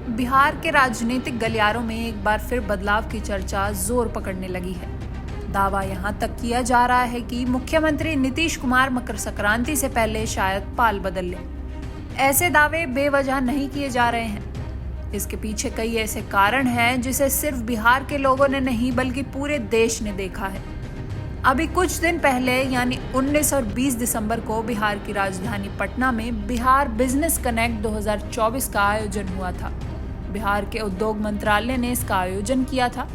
बिहार के राजनीतिक गलियारों में एक बार फिर बदलाव की चर्चा जोर पकड़ने लगी है। दावा यहां तक किया जा रहा है कि मुख्यमंत्री नीतीश कुमार मकर संक्रांति से पहले शायद पाल बदल लें। ऐसे दावे बेवजह नहीं किए जा रहे हैं। इसके पीछे कई ऐसे कारण हैं जिसे सिर्फ बिहार के लोगों ने नहीं बल्कि पूरे देश ने देखा है। अभी कुछ दिन पहले यानी 19 और 20 दिसंबर को बिहार की राजधानी पटना में बिहार बिजनेस कनेक्ट 2024 का आयोजन हुआ था। बिहार के उद्योग मंत्रालय ने इसका आयोजन किया था।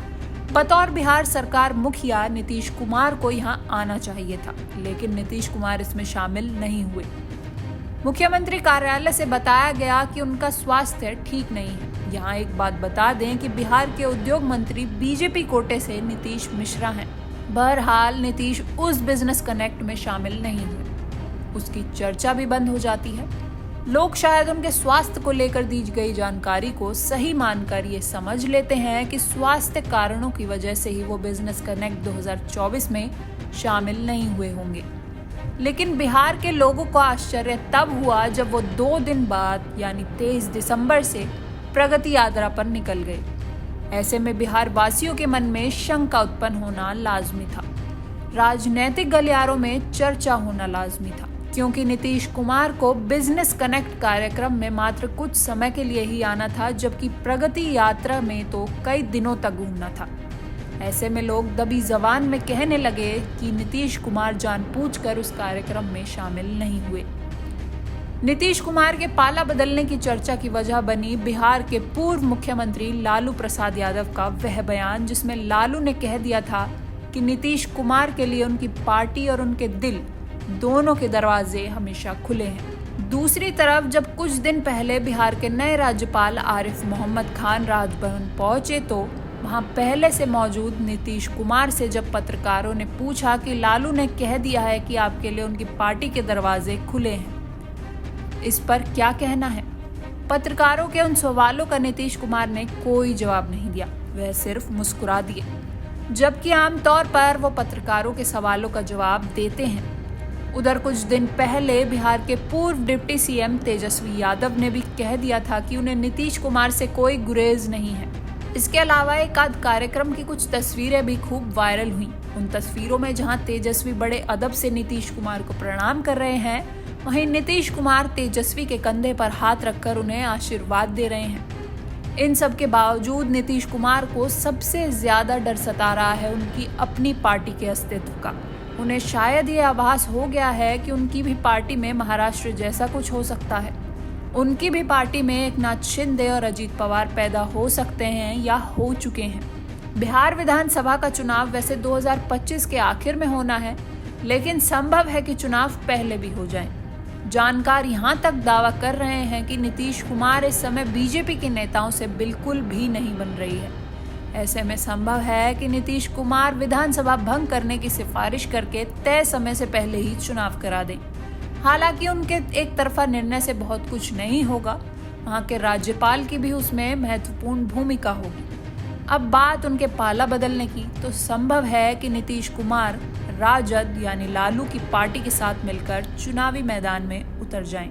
बतौर बिहार सरकार मुखिया नीतीश कुमार को यहां आना चाहिए था, लेकिन नीतीश कुमार इसमें शामिल नहीं हुए। मुख्यमंत्री कार्यालय से बताया गया कि उनका स्वास्थ्य ठीक नहीं है। यहाँ एक बात बता दें कि बिहार के उद्योग मंत्री बीजेपी कोटे से नीतीश मिश्रा हैं। बहरहाल नीतीश उस बिजनेस कनेक्ट में शामिल नहीं हुए। उसकी चर्चा भी बंद हो जाती है। लोग शायद उनके स्वास्थ्य को लेकर दी गई जानकारी को सही मानकर ये समझ लेते हैं कि स्वास्थ्य कारणों की वजह से ही वो बिजनेस कनेक्ट 2024 में शामिल नहीं हुए होंगे। लेकिन बिहार के लोगों को आश्चर्य तब हुआ जब वो 2 दिन बाद यानी 23 दिसंबर से प्रगति यात्रा पर निकल गए। ऐसे में बिहार वासियों के मन में शंका उत्पन्न होना लाजमी था। राजनीतिक गलियारों में चर्चा होना लाजमी था, क्योंकि नीतीश कुमार को बिजनेस कनेक्ट कार्यक्रम में मात्र कुछ समय के लिए ही आना था, जबकि प्रगति यात्रा में तो कई दिनों तक घूमना था। ऐसे में लोग दबी जबान में कहने लगे कि नीतीश कुमार जानबूझकर उस कार्यक्रम में शामिल नहीं हुए। नीतीश कुमार के पाला बदलने की चर्चा की वजह बनी बिहार के पूर्व मुख्यमंत्री लालू प्रसाद यादव का वह बयान, जिसमें लालू ने कह दिया था कि नीतीश कुमार के लिए उनकी पार्टी और उनके दिल दोनों के दरवाजे हमेशा खुले हैं। दूसरी तरफ जब कुछ दिन पहले बिहार के नए राज्यपाल आरिफ मोहम्मद खान राजभवन पहुंचे तो वहां पहले से मौजूद नीतीश कुमार से जब पत्रकारों ने पूछा कि लालू ने कह दिया है कि आपके लिए उनकी पार्टी के दरवाजे खुले हैं, इस पर क्या कहना है? पत्रकारों के उन सवालों का नीतीश कुमार ने कोई जवाब नहीं दिया। वह सिर्फ मुस्कुरा दिए, जबकि आमतौर पर वो पत्रकारों के सवालों का जवाब देते हैं। उधर कुछ दिन पहले बिहार के पूर्व डिप्टी सीएम तेजस्वी यादव ने भी कह दिया था कि उन्हें नीतीश कुमार से कोई गुरेज नहीं है। इसके अलावा एक आध कार्यक्रम की कुछ तस्वीरें भी खूब वायरल हुई। उन तस्वीरों में जहां तेजस्वी बड़े अदब से नीतीश कुमार को प्रणाम कर रहे हैं, वहीं नीतीश कुमार तेजस्वी के कंधे पर हाथ रखकर उन्हें आशीर्वाद दे रहे हैं। इन सब के बावजूद नीतीश कुमार को सबसे ज्यादा डर सता रहा है उनकी अपनी पार्टी के अस्तित्व का। उन्हें शायद ये आभास हो गया है कि उनकी भी पार्टी में महाराष्ट्र जैसा कुछ हो सकता है। उनकी भी पार्टी में एकनाथ शिंदे और अजीत पवार पैदा हो सकते हैं या हो चुके हैं। बिहार विधानसभा का चुनाव वैसे 2025 के आखिर में होना है, लेकिन संभव है कि चुनाव पहले भी हो जाएं। जानकार यहां तक दावा कर रहे हैं कि नीतीश कुमार इस समय बीजेपी के नेताओं से बिल्कुल भी नहीं बन रही है। ऐसे में संभव है कि नीतीश कुमार विधानसभा भंग करने की सिफारिश करके तय समय से पहले ही चुनाव करा दें। हालांकि उनके एक तरफा निर्णय से बहुत कुछ नहीं होगा, वहां के राज्यपाल की भी उसमें महत्वपूर्ण भूमिका होगी। अब बात उनके पाला बदलने की, तो संभव है कि नीतीश कुमार राजद यानी लालू की पार्टी के साथ मिलकर चुनावी मैदान में उतर जाएं।